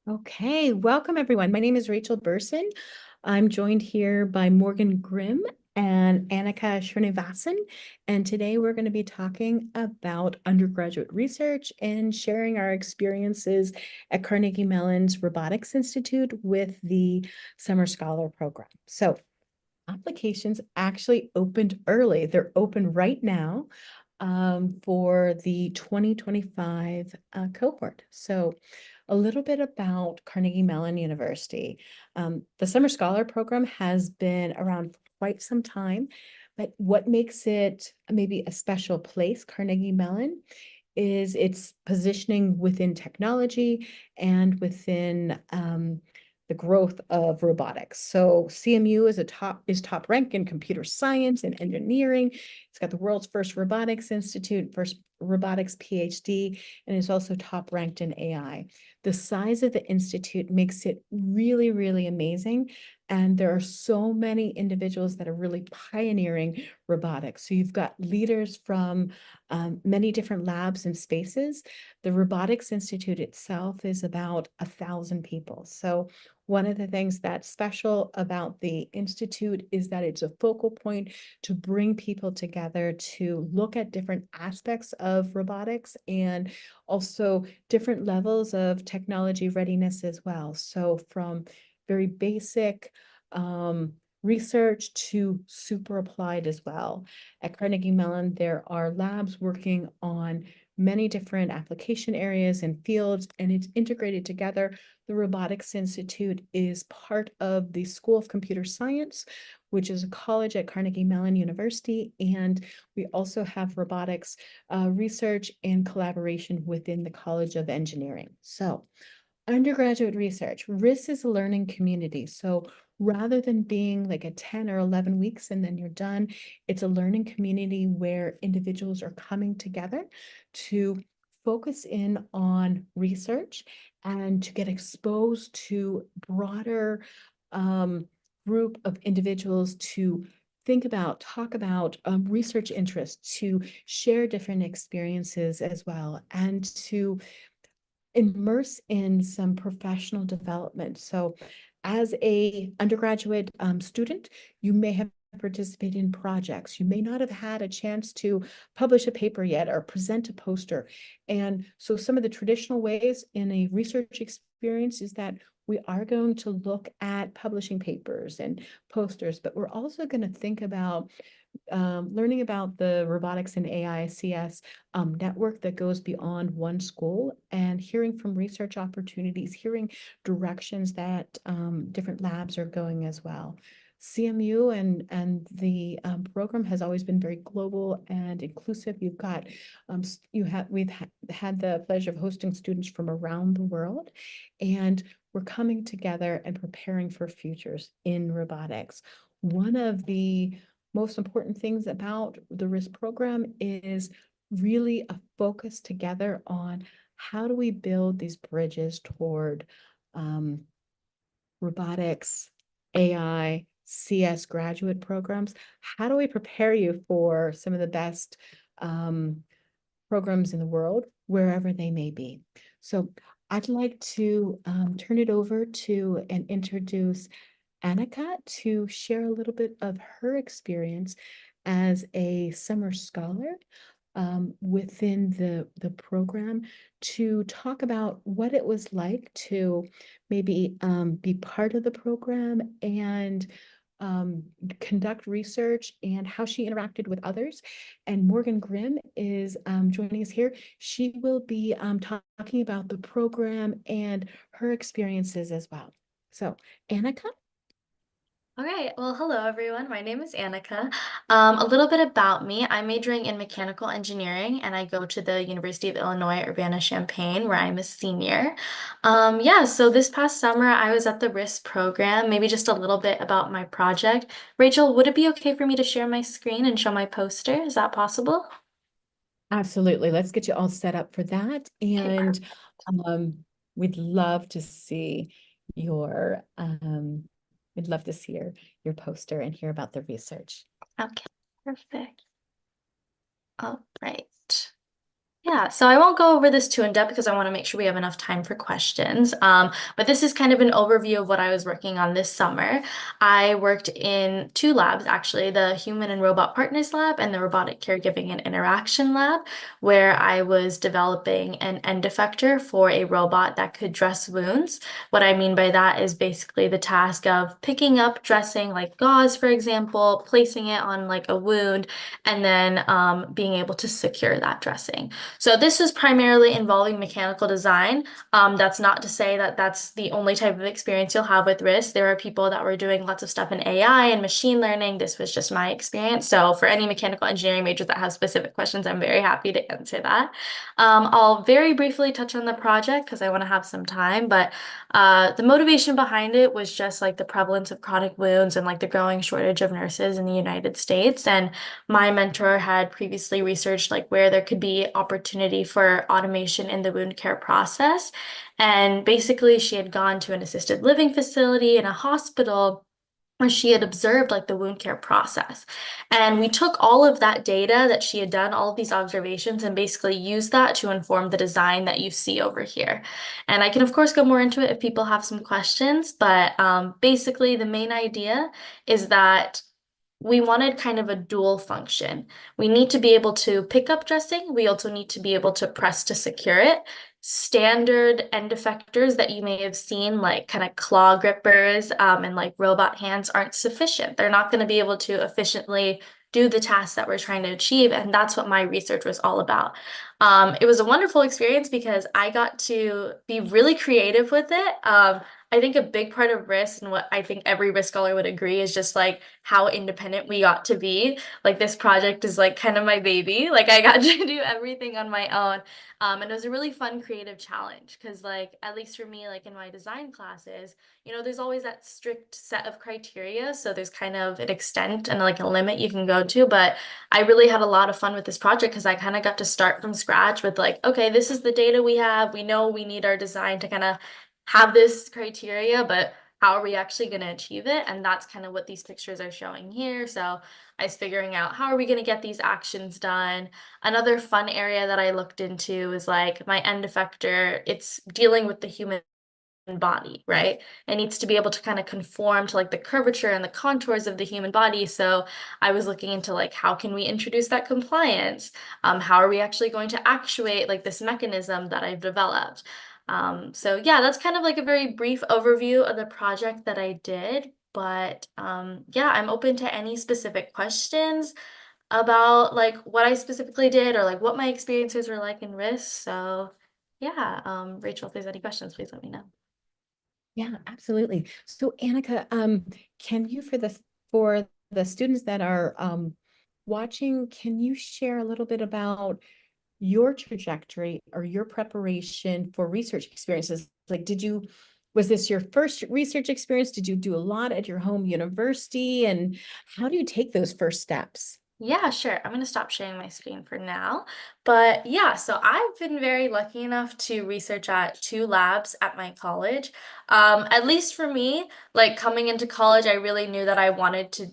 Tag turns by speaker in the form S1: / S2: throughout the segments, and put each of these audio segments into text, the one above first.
S1: Okay, welcome everyone. My name is Rachel Burson. I'm joined here by Morgan Grimm and Annika Srinivasan. And today we're going to be talking about undergraduate research and sharing our experiences at Carnegie Mellon's Robotics Institute with the Summer Scholar Program. So applications actually opened early. They're open right now for the 2025 cohort. So a little bit about Carnegie Mellon University. The Summer Scholar Program has been around for quite some time, but what makes it maybe a special place, Carnegie Mellon, is its positioning within technology and within the growth of robotics. So CMU is top ranked in computer science and engineering. It's got the world's first robotics institute, first robotics PhD, and is also top ranked in AI. The size of the institute makes it really, really amazing. And there are so many individuals that are really pioneering robotics. So you've got leaders from many different labs and spaces. The Robotics Institute itself is about 1,000 people. So one of the things that's special about the Institute is that it's a focal point to bring people together to look at different aspects of robotics and also different levels of technology readiness as well. So from very basic research to super applied as well. At Carnegie Mellon, there are labs working on many different application areas and fields, and it's integrated together. The Robotics Institute is part of the School of Computer Science, which is a college at Carnegie Mellon University, and we also have robotics research and collaboration within the College of Engineering. So undergraduate research, riss is a learning community. So rather than being like a 10 or 11 weeks and then you're done, it's a learning community where individuals are coming together to focus in on research and to get exposed to broader group of individuals to think about, talk about research interests, to share different experiences as well, and to immerse in some professional development. So as a undergraduate student, you may have participated in projects. You may not have had a chance to publish a paper yet or present a poster. And so some of the traditional ways in a research experience is that we are going to look at publishing papers and posters, but we're also going to think about learning about the robotics and AI CS network that goes beyond one school and hearing from research opportunities, hearing directions that different labs are going as well. CMU and the program has always been very global and inclusive. You've got we've had the pleasure of hosting students from around the world, and we're coming together and preparing for futures in robotics. One of the most important things about the riss program is really a focus together on how do we build these bridges toward robotics, AI, CS graduate programs. How do we prepare you for some of the best programs in the world, wherever they may be? So I'd like to turn it over to and introduce Annika to share a little bit of her experience as a summer scholar within the program to talk about what it was like to maybe be part of the program and conduct research and how she interacted with others. And Morgan Grimm is joining us here. She will be talking about the program and her experiences as well. So, Annika?
S2: All right. Well, hello, everyone. My name is Annika. A little bit about me. I'm majoring in mechanical engineering, and I go to the University of Illinois Urbana-Champaign, where I'm a senior. Yeah, so this past summer, I was at the riss program. Maybe just a little bit about my project. Rachel, would it be okay for me to share my screen and show my poster? Is that possible?
S1: Absolutely. Let's get you all set up for that.
S2: Okay,
S1: And
S2: perfect.
S1: um, we'd love to see your we'd love to see your poster and hear about the research.
S2: Okay, perfect. All right. Yeah, so I won't go over this too in depth because I want to make sure we have enough time for questions. But this is kind of an overview of what I was working on this summer. I worked in two labs, actually, the Human and Robot Partners Lab and the Robotic Caregiving and Interaction Lab, where I was developing an end effector for a robot that could dress wounds. What I mean by that is basically the task of picking up dressing, like gauze, for example, placing it on like a wound, and then being able to secure that dressing. So this is primarily involving mechanical design. That's not to say that that's the only type of experience you'll have with risk. There are people that were doing lots of stuff in AI and machine learning. This was just my experience. So for any mechanical engineering majors that have specific questions, I'm very happy to answer that. I'll very briefly touch on the project because I want to have some time, but the motivation behind it was just like the prevalence of chronic wounds and like the growing shortage of nurses in the United States. And my mentor had previously researched like where there could be opportunity for automation in the wound care process. And basically, she had gone to an assisted living facility and a hospital where she had observed like the wound care process. And we took all of that data that she had done, all of these observations, and basically used that to inform the design that you see over here. And I can, of course, go more into it if people have some questions, but basically, the main idea is that we wanted kind of a dual function. We need to be able to pick up dressing. We also need to be able to press to secure it. Standard end effectors that you may have seen, like kind of claw grippers and like robot hands, aren't sufficient. They're not going to be able to efficiently do the task that we're trying to achieve. And that's what my research was all about. It was a wonderful experience because I got to be really creative with it. I think a big part of risk and what I think every risk scholar would agree is just like how independent we got to be. Like this project is like kind of my baby. Like I got to do everything on my own. And it was a really fun creative challenge because like at least for me, like in my design classes, there's always that strict set of criteria. So there's kind of an extent and like a limit you can go to. But I really had a lot of fun with this project because I kind of got to start from scratch with like, okay, this is the data we have. We know we need our design to kind of have this criteria, but how are we actually going to achieve it? And that's kind of what these pictures are showing here. So I was figuring out how are we going to get these actions done. Another fun area that I looked into is like my end effector. It's dealing with the human body, right? It needs to be able to kind of conform to like the curvature and the contours of the human body. So I was looking into like how can we introduce that compliance? How are we actually going to actuate like this mechanism that I've developed? So yeah, that's kind of like a very brief overview of the project that I did. But yeah, I'm open to any specific questions about like what I specifically did or like what my experiences were like in risk. So yeah, Rachel, if there's any questions, please let me know.
S1: Yeah, absolutely. So Annika, can you for the students that are watching, can you share a little bit about your trajectory or your preparation for research experiences? Like, was this your first research experience? Did you do a lot at your home university? And how do you take those first steps?
S2: Yeah, sure. I'm going to stop sharing my screen for now. But yeah, so I've been very lucky enough to research at two labs at my college. At least for me, like coming into college, I really knew that I wanted to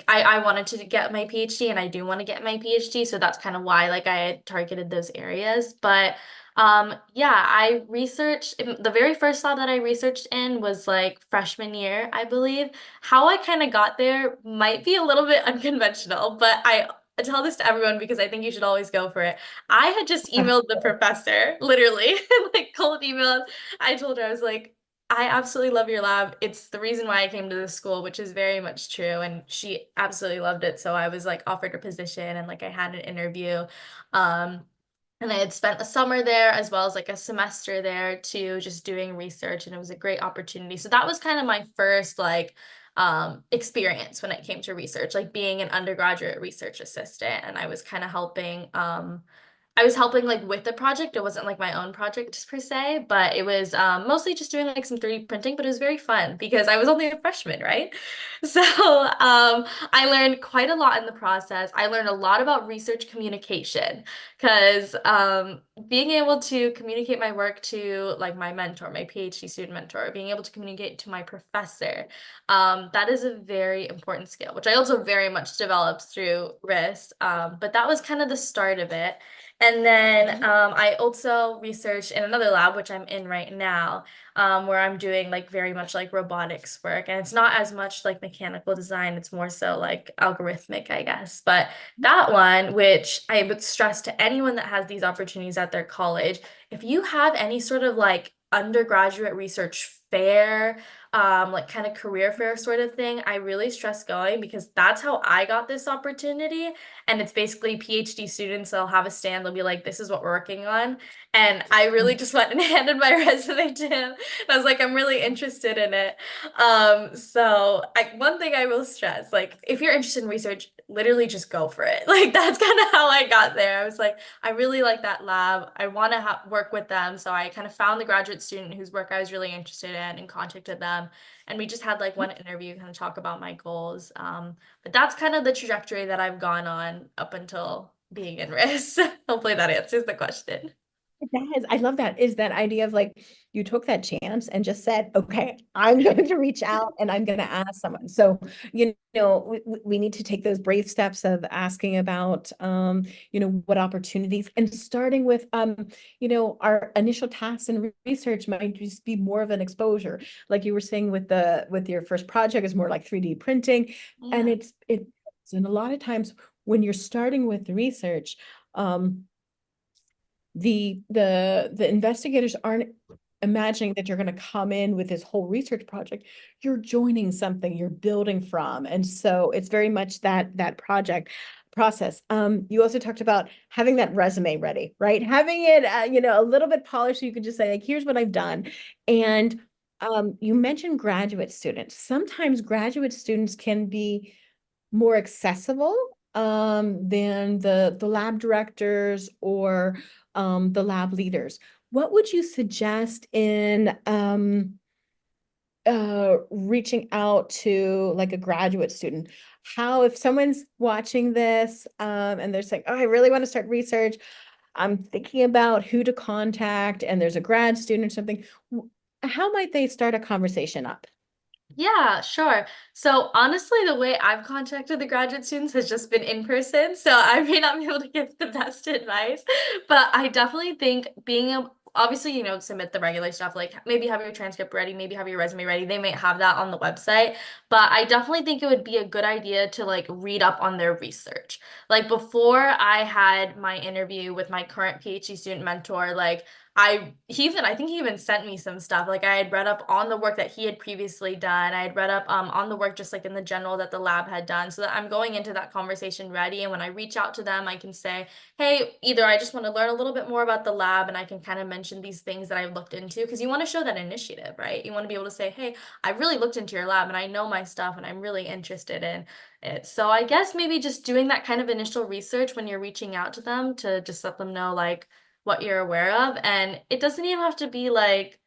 S2: I wanted to get my PhD and I do want to get my PhD. So that's kind of why like I had targeted those areas. But yeah, I researched the very first lab that I researched in was like freshman year, I believe. How I kind of got there might be a little bit unconventional, but I tell this to everyone because I think you should always go for it. I had just emailed the professor, literally, like cold emails. I told her, I was like, I absolutely love your lab. It's the reason why I came to this school, which is very much true. And she absolutely loved it. So I was like offered a position and like I had an interview. Um, and I had spent a summer there as well as like a semester there too, just doing research, and it was a great opportunity. So that was kind of my first like experience when it came to research, like being an undergraduate research assistant, and I was helping like with the project. It wasn't like my own project per se, but it was mostly just doing like some 3D printing, but it was very fun because I was only a freshman, right? So I learned quite a lot in the process. I learned a lot about research communication because being able to communicate my work to like my mentor, my PhD student mentor, being able to communicate to my professor, that is a very important skill, which I also very much developed through risk. But that was kind of the start of it. And then I also research in another lab, which I'm in right now, where I'm doing like very much like robotics work. And it's not as much like mechanical design, it's more so like algorithmic, I guess. But that one, which I would stress to anyone that has these opportunities at their college, if you have any sort of like undergraduate research fair, like kind of career fair sort of thing, I really stress going because that's how I got this opportunity. And it's basically PhD students, they'll have a stand, they'll be like, this is what we're working on. And I really just went and handed my resume to him. And I was like, I'm really interested in it. One thing I will stress, like, if you're interested in research, literally just go for it. Like, that's kind of how I got there. I was like, I really like that lab. I want to work with them. So I kind of found the graduate student whose work I was really interested in and contacted them. And we just had like one interview, kind of talk about my goals. But that's kind of the trajectory that I've gone on up until being in riss. Hopefully that answers the question.
S1: It does. I love that. Is that idea of like you took that chance and just said, okay, I'm going to reach out and I'm going to ask someone. So, we need to take those brave steps of asking about, what opportunities and starting with, our initial tasks and research might just be more of an exposure. Like you were saying with your first project is more like 3D printing. And
S2: Yeah.
S1: and a lot of times when you're starting with research, the investigators aren't imagining that you're going to come in with this whole research project. You're joining something you're building from, and so it's very much that project process. You also talked about having that resume ready, right? Having it a little bit polished so you can just say like, here's what I've done. And you mentioned graduate students. Sometimes graduate students can be more accessible than the lab directors or the lab leaders. What would you suggest in reaching out to like a graduate student? How, if someone's watching this and they're saying, oh, I really want to start research, I'm thinking about who to contact, and there's a grad student or something, how might they start a conversation up?
S2: Yeah, sure. So honestly, the way I've contacted the graduate students has just been in person. So I may not be able to give the best advice, but I definitely think obviously, submit the regular stuff, like maybe have your transcript ready, maybe have your resume ready. They may have that on the website, but I definitely think it would be a good idea to like read up on their research. Like before I had my interview with my current PhD student mentor, like I think he even sent me some stuff. Like I had read up on the work that he had previously done. I had read up on the work just like in the general that the lab had done, so that I'm going into that conversation ready. And when I reach out to them, I can say, hey, either I just want to learn a little bit more about the lab, and I can kind of mention these things that I've looked into, because you want to show that initiative, right? You want to be able to say, hey, I really looked into your lab and I know my stuff and I'm really interested in it. So I guess maybe just doing that kind of initial research when you're reaching out to them to just let them know like what you're aware of. And it doesn't even have to be like,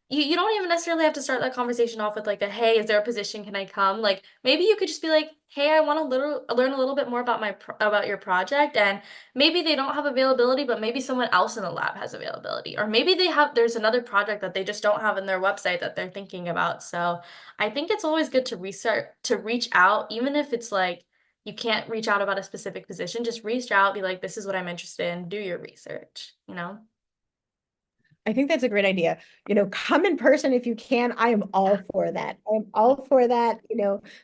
S2: you don't even necessarily have to start that conversation off with like a, hey, is there a position? Can I come? Like maybe you could just be like, hey, I want to learn a little bit more about about your project. And maybe they don't have availability, but maybe someone else in the lab has availability. Or maybe there's another project that they just don't have in their website that they're thinking about. So I think it's always good to reach out, even if it's like you can't reach out about a specific position, just reach out, be like, this is what I'm interested in, do your research.
S1: I think that's a great idea. Come in person if you can. I am all for that. I'm all for that,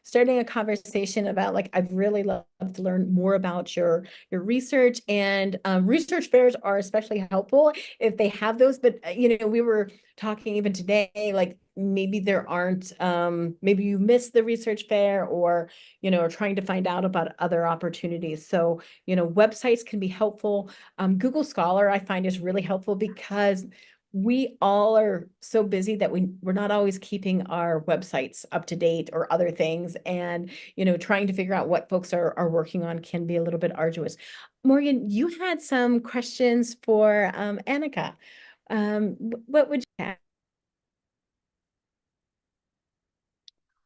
S1: starting a conversation about like, I'd really love to learn more about your research, and research fairs are especially helpful if they have those. But, we were talking even today, like maybe there aren't, maybe you missed the research fair, or, are trying to find out about other opportunities. So, websites can be helpful. Google Scholar, I find, is really helpful because we all are so busy that we're not always keeping our websites up to date or other things. And, trying to figure out what folks are working on can be a little bit arduous. Morgan, you had some questions for Annika. What would you have?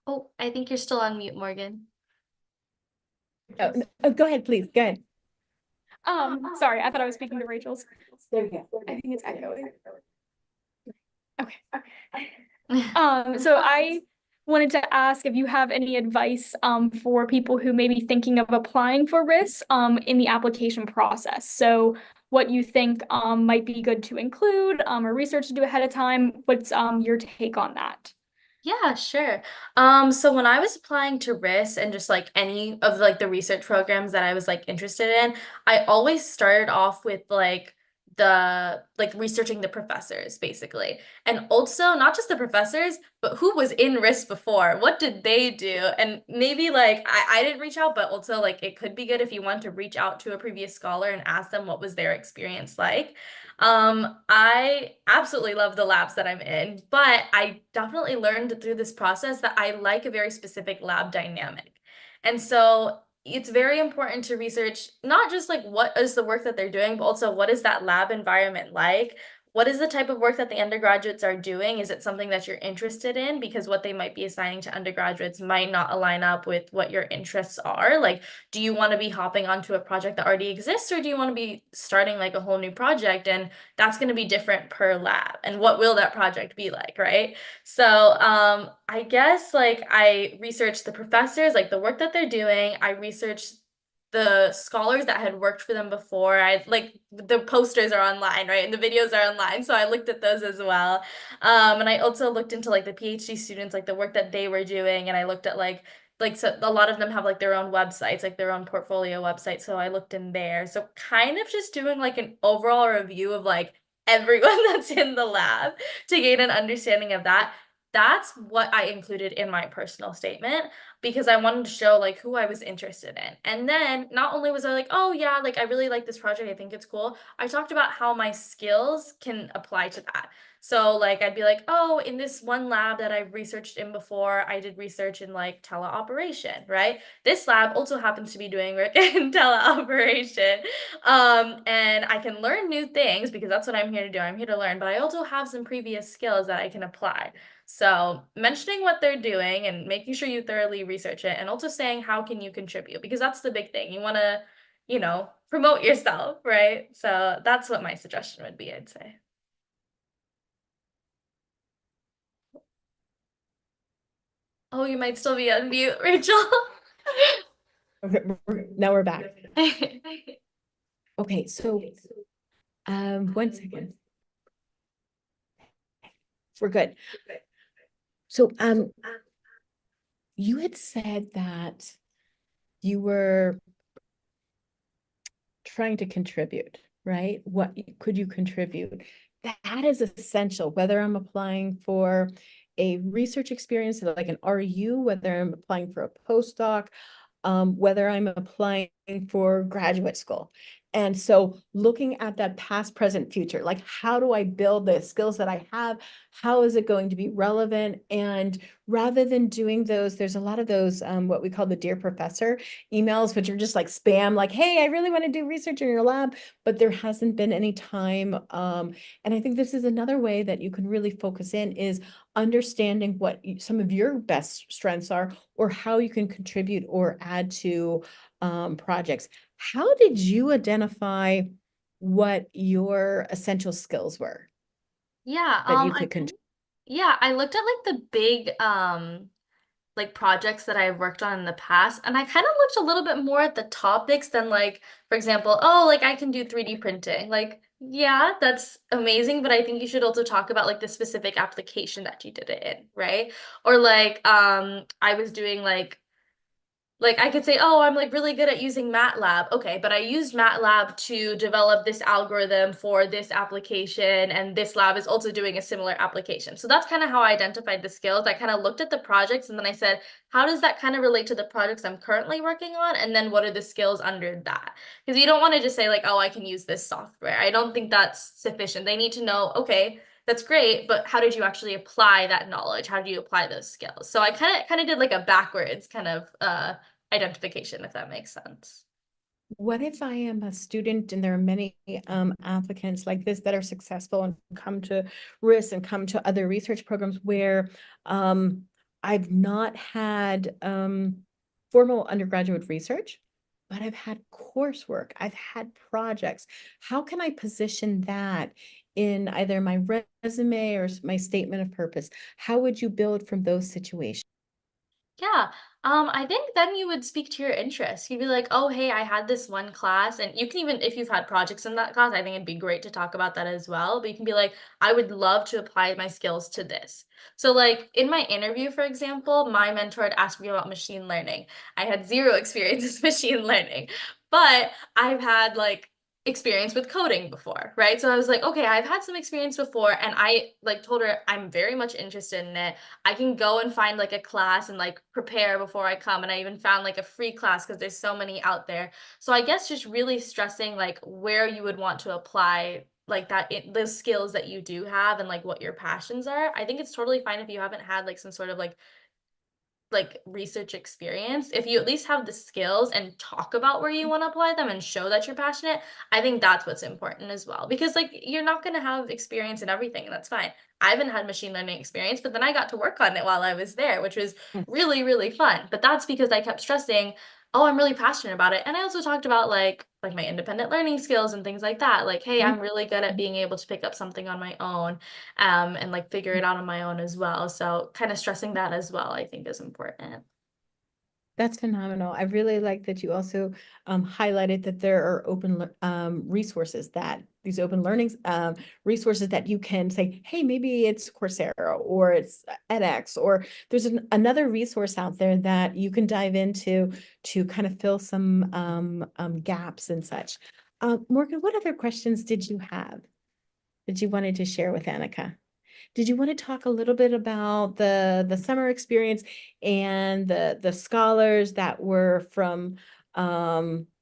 S2: Oh, I think you're still on mute, Morgan.
S1: Oh, no, oh, go ahead, please. Go ahead.
S3: Sorry, I thought I was speaking to Rachel's.
S1: There you go.
S3: I think it's echoing. Okay. So I wanted to ask if you have any advice for people who may be thinking of applying for riss in the application process. So what you think might be good to include or research to do ahead of time. What's your take on that?
S2: Yeah, sure. So when I was applying to riss and just like any of like the research programs that I was like interested in, I always started off with like researching the professors basically. And also not just the professors, but who was in riss before? What did they do? And maybe like I didn't reach out, but also like it could be good if you want to reach out to a previous scholar and ask them what was their experience like. I absolutely love the labs that I'm in, but I definitely learned through this process that I like a very specific lab dynamic. And so it's very important to research not just like what is the work that they're doing, but also what is that lab environment like? What is the type of work that the undergraduates are doing? Is it something that you're interested in? Because what they might be assigning to undergraduates might not align up with what your interests are. Like, do you want to be hopping onto a project that already exists, or do you want to be starting like a whole new project? And that's going to be different per lab. And what will that project be like, right? So I guess like I researched the professors, like the work that they're doing. I researched the scholars that had worked for them before. I like the posters are online, right? And the videos are online. So I looked at those as well. And I also looked into like the PhD students, like the work that they were doing. And I looked at like so a lot of them have like their own websites, like their own portfolio website. So I looked in there. So kind of just doing like an overall review of like everyone that's in the lab to gain an understanding of that. That's what I included in my personal statement because I wanted to show like who I was interested in. And then not only was I like, oh yeah, like I really like this project, I think it's cool. I talked about how my skills can apply to that. So like I'd be like, oh, in this one lab that I've researched in before, I did research in like teleoperation, right? This lab also happens to be doing work in teleoperation. And I can learn new things because that's what I'm here to do. I'm here to learn, but I also have some previous skills that I can apply. So mentioning what they're doing and making sure you thoroughly research it and also saying how can you contribute because that's the big thing. You want to, promote yourself, right? So that's what my suggestion would be, I'd say. Oh, you might still be on mute, Rachel.
S1: Okay, now we're back. Okay, so 1 second. We're good. So you had said that you were trying to contribute, right? What could you contribute? That is essential, whether I'm applying for a research experience like an RU, whether I'm applying for a postdoc, whether I'm applying for graduate school. And so looking at that past, present, future, like how do I build the skills that I have? How is it going to be relevant? And rather than doing those, there's a lot of those, what we call the Dear Professor emails, which are just like spam, like, hey, I really want to do research in your lab, but there hasn't been any time. And I think this is another way that you can really focus in is understanding what some of your best strengths are or how you can contribute or add to projects. How did you identify what your essential skills were
S2: Yeah,
S1: that you could contribute?
S2: yeah, I looked at like the big like projects that I've worked on in the past, and I kind of looked a little bit more at the topics than like, for example, oh, like I can do 3D printing. Like, yeah, that's amazing, but I think you should also talk about like the specific application that you did it in, right? Or like I was doing like I could say, oh, I'm like really good at using MATLAB. Okay, but I used MATLAB to develop this algorithm for this application, and this lab is also doing a similar application. So that's kind of how I identified the skills. I kind of looked at the projects and then I said, how does that kind of relate to the projects I'm currently working on? And then what are the skills under that? Because you don't want to just say like, oh, I can use this software. I don't think that's sufficient. They need to know, okay, that's great, but how did you actually apply that knowledge? How do you apply those skills? So I kind of did like a backwards kind of identification, if that makes sense.
S1: What if I am a student and there are many applicants like this that are successful and come to riss and come to other research programs where I've not had formal undergraduate research, but I've had coursework, I've had projects. How can I position that in either my resume or my statement of purpose? How would you build from those situations?
S2: Yeah, I think then you would speak to your interests. You'd be like, oh, hey, I had this one class, and you can even, if you've had projects in that class, I think it'd be great to talk about that as well. But you can be like, I would love to apply my skills to this. So, like in my interview, for example, my mentor had asked me about machine learning. I had zero experience with machine learning, but I've had like experience with coding before, right? So I was like, okay, I've had some experience before, and I like told her I'm very much interested in it. I can go and find like a class and like prepare before I come. And I even found like a free class because there's so many out there. So I guess just really stressing like where you would want to apply like those skills that you do have and like what your passions are. I think it's totally fine if you haven't had like some sort of like research experience. If you at least have the skills and talk about where you want to apply them and show that you're passionate, I think that's what's important as well. Because like you're not going to have experience in everything, and that's fine. I haven't had machine learning experience, but then I got to work on it while I was there, which was really, really fun. But that's because I kept stressing, oh, I'm really passionate about it. And I also talked about like my independent learning skills and things like that. Like, hey, I'm really good at being able to pick up something on my own, and like figure it out on my own as well. So kind of stressing that as well, I think is important.
S1: That's phenomenal. I really like that you also highlighted that there are resources, that these open learnings resources that you can say, hey, maybe it's Coursera or it's edX, or there's another resource out there that you can dive into to kind of fill some gaps and such. Morgan, what other questions did you have that you wanted to share with Annika? Did you want to talk a little bit about the summer experience and the scholars that were from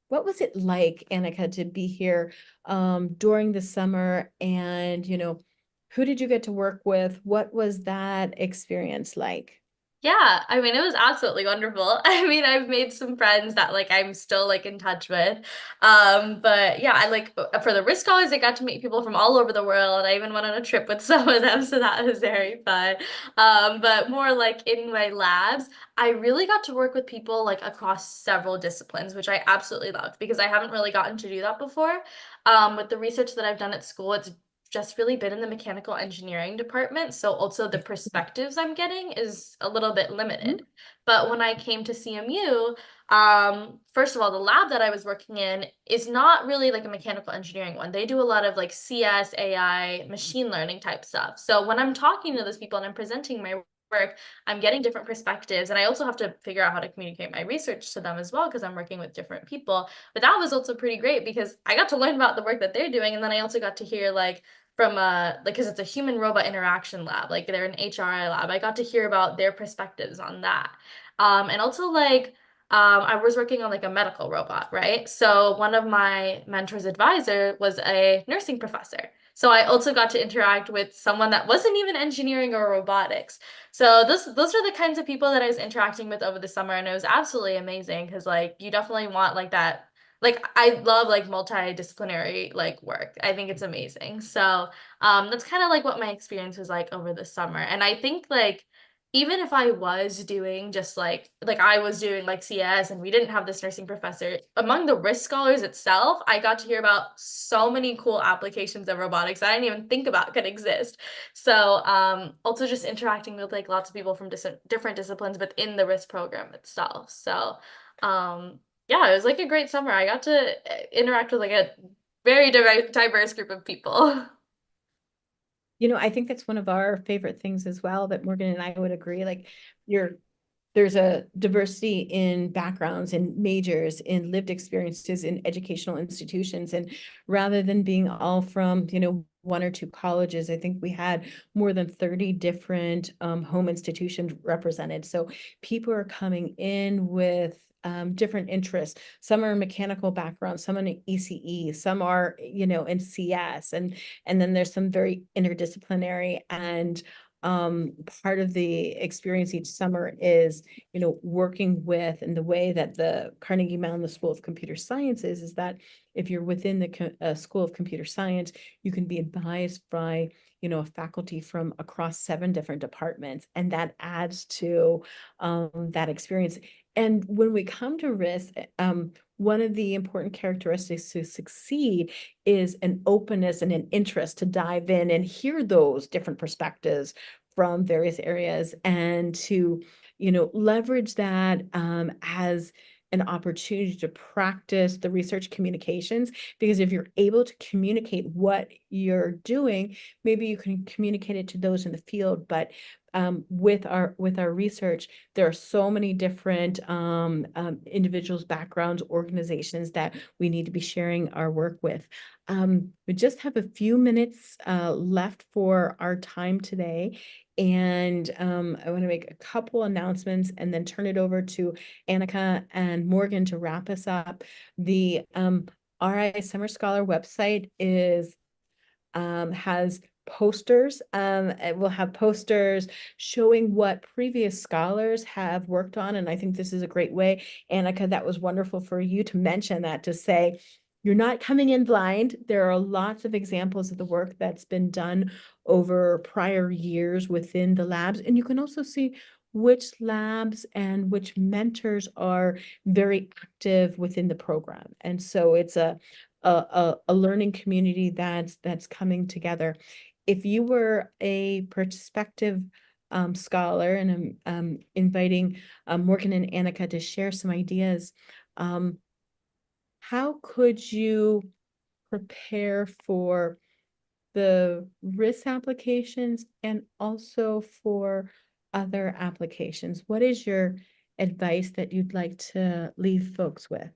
S1: what was it like, Annika, to be here during the summer, and who did you get to work with? What was that experience like?
S2: Yeah, I mean, it was absolutely wonderful. I mean, I've made some friends that like I'm still like in touch with. But yeah, I like for the risk scholars, I got to meet people from all over the world. I even went on a trip with some of them, so that was very fun. But more like in my labs, I really got to work with people like across several disciplines, which I absolutely loved because I haven't really gotten to do that before. With the research that I've done at school, it's just really been in the mechanical engineering department. So also the perspectives I'm getting is a little bit
S1: Mhm.
S2: limited. But when I came to CMU, first of all, the lab that I was working in is not really like a mechanical engineering one. They do a lot of like CS, AI, machine learning type stuff. So when I'm talking to those people and I'm presenting my work, I'm getting different perspectives. And I also have to figure out how to communicate my research to them as well because I'm working with different people. But that was also pretty great because I got to learn about the work that they're doing. And then I also got to hear like from like because it's a human robot interaction lab, like they're an HRI lab. I got to hear about their perspectives on that. And also like I was working on like a medical robot, right? So one of my mentor's advisor was a nursing professor. So I also got to interact with someone that wasn't even engineering or robotics. So those are the kinds of people that I was interacting with over the summer, and it was absolutely amazing because like you definitely want like that, like I love like multidisciplinary like work. I think it's amazing. So that's kind of like what my experience was like over the summer. And I think like even if I was doing just like I was doing like CS and we didn't have this nursing professor, among the risk scholars itself, I got to hear about so many cool applications of robotics that I didn't even think about could exist. So also just interacting with like lots of people from different disciplines within the risk program itself. So yeah, it was like a great summer. I got to interact with like a very diverse group of people.
S1: I think that's one of our favorite things as well, that Morgan and I would agree. Like, you're there's a diversity in backgrounds and majors, in lived experiences in educational institutions. And rather than being all from, one or two colleges, I think we had more than 30 different home institutions represented. So people are coming in with different interests. Some are mechanical backgrounds, some in ECE, some are, in CS, and then there's some very interdisciplinary. And part of the experience each summer is, working with, and the way that the Carnegie Mellon, the School of Computer Science is that if you're within the School of Computer Science, you can be advised by, a faculty from across 7 different departments, and that adds to that experience. And when we come to risk, one of the important characteristics to succeed is an openness and an interest to dive in and hear those different perspectives from various areas, and to leverage that as an opportunity to practice the research communications, because if you're able to communicate what you're doing, maybe you can communicate it to those in the field. But with our research, there are so many different individuals, backgrounds, organizations that we need to be sharing our work with. We just have a few minutes left for our time today. And I want to make a couple announcements and then turn it over to Annika and Morgan to wrap us up. The RI Summer Scholar website has posters. We'll have posters showing what previous scholars have worked on. And I think this is a great way. Annika, that was wonderful for you to mention that, to say, you're not coming in blind. There are lots of examples of the work that's been done over prior years within the labs. And you can also see which labs and which mentors are very active within the program. And so it's a learning community that's coming together. If you were a prospective scholar, and I'm inviting Morgan and Annika to share some ideas, how could you prepare for the riss applications and also for other applications? What is your advice that you'd like to leave folks with?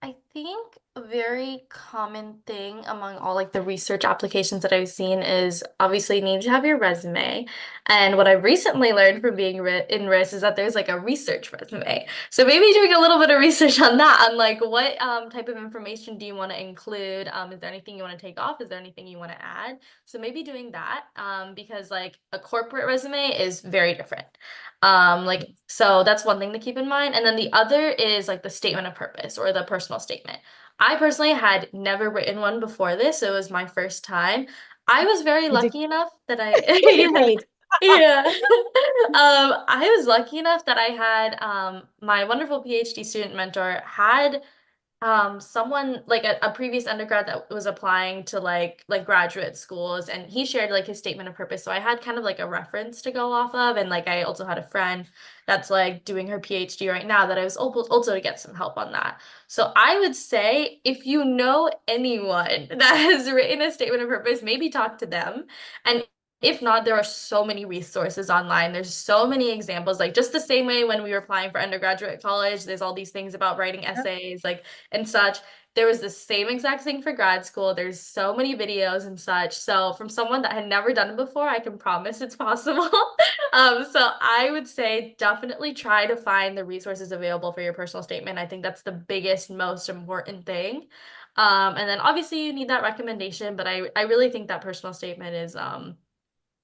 S2: I think a very common thing among all like the research applications that I've seen is obviously you need to have your resume. And what I've recently learned from being in riss is that there's like a research resume. So maybe doing a little bit of research on that, on like what type of information do you want to include? Is there anything you want to take off? Is there anything you want to add? So maybe doing that because like a corporate resume is very different. So that's one thing to keep in mind. And then the other is like the statement of purpose or the personal statement. I personally had never written one before this. So it was my first time. I was very lucky enough that I, yeah. I was lucky enough that I had my wonderful PhD student mentor had someone like a previous undergrad that was applying to like graduate schools, and he shared like his statement of purpose, so I had kind of like a reference to go off of. And like I also had a friend that's like doing her PhD right now that I was also to get some help on that. So I would say if you know anyone that has written a statement of purpose, maybe talk to them. And if not, there are so many resources online. There's so many examples, like just the same way when we were applying for undergraduate college, there's all these things about writing essays, like and such. There was the same exact thing for grad school. There's so many videos and such. So from someone that had never done it before, I can promise it's possible. So I would say definitely try to find the resources available for your personal statement. I think that's the biggest, most important thing. And then obviously you need that recommendation, but I really think that personal statement is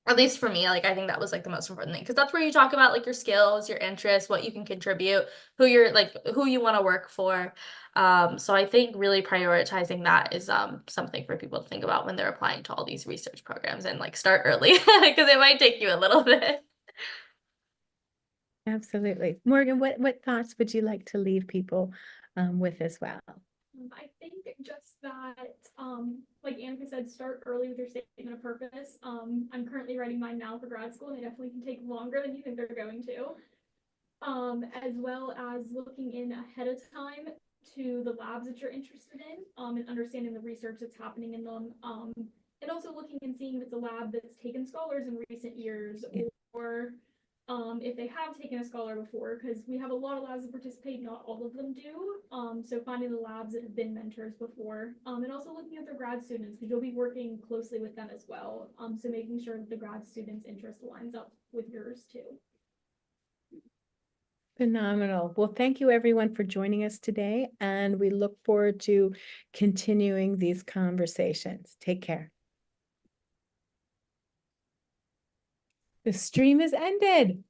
S2: at least for me, like I think that was like the most important thing, because that's where you talk about like your skills, your interests, what you can contribute, who you want to work for. So I think really prioritizing that is something for people to think about when they're applying to all these research programs, and like start early because it might take you a little bit.
S1: Absolutely. Morgan, what thoughts would you like to leave people with as well?
S3: I think just that, like Annika said, start early with your statement of purpose. I'm currently writing mine now for grad school, and they definitely can take longer than you think they're going to. As well as looking in ahead of time to the labs that you're interested in, and understanding the research that's happening in them. And also looking and seeing if it's a lab that's taken scholars in recent years, or if they have taken a scholar before, because we have a lot of labs that participate, not all of them do. So finding the labs that have been mentors before, and also looking at their grad students, because you'll be working closely with them as well. So making sure that the grad students' interest lines up with yours too.
S1: Phenomenal. Well, thank you everyone for joining us today, and we look forward to continuing these conversations. Take care. The stream is ended.